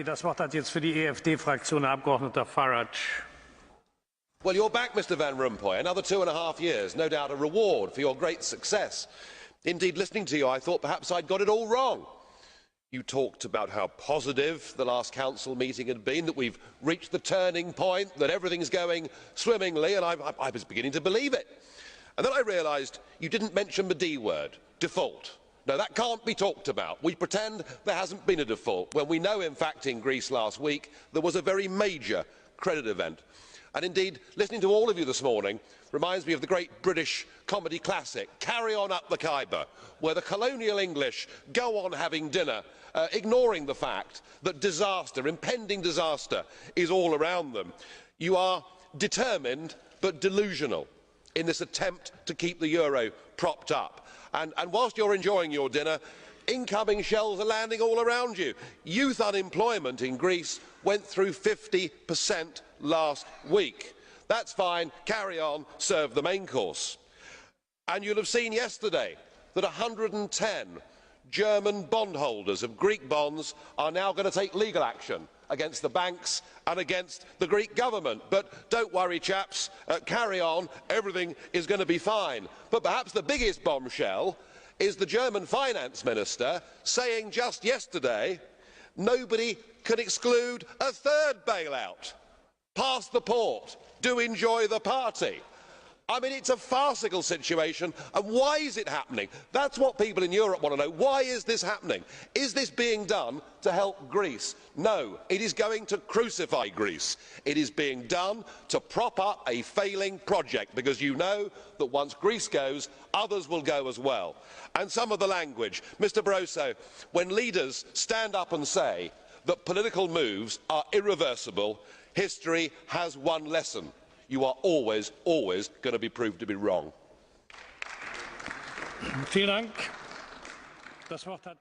Das Wort hat jetzt für die EFD-Fraktion Herr Abgeordneter Farage. Well, you're back, Mr Van Rompuy. Another 2.5 years, no doubt a reward for your great success. Indeed, listening to you, I thought perhaps I'd got it all wrong. You talked about how positive the last council meeting had been, that we've reached the turning point, that everything's going swimmingly, and I was beginning to believe it. And then I realised you didn't mention the D word, default. No, that can't be talked about. We pretend there hasn't been a default, when we know, in fact, in Greece last week, there was a very major credit event. And indeed, listening to all of you this morning reminds me of the great British comedy classic, Carry On Up the Khyber, where the colonial English go on having dinner, ignoring the fact that disaster, impending disaster, is all around them. You are determined but delusional in this attempt to keep the euro propped up. And whilst you're enjoying your dinner, incoming shells are landing all around you. Youth unemployment in Greece went through 50% last week. That's fine, carry on, serve the main course. And you'll have seen yesterday that 110 German bondholders of Greek bonds are now going to take legal action against the banks and against the Greek government. But don't worry, chaps, carry on, everything is going to be fine. But perhaps the biggest bombshell is the German finance minister saying just yesterday nobody can exclude a third bailout. Pass the port, do enjoy the party. I mean, it's a farcical situation, and why is it happening? That's what people in Europe want to know. Why is this happening? Is this being done to help Greece? No, it is going to crucify Greece. It is being done to prop up a failing project, because you know that once Greece goes, others will go as well. And some of the language, Mr Barroso, when leaders stand up and say that political moves are irreversible, history has one lesson. You are always going to be proved to be wrong. Vielen Dank. Das Wort hat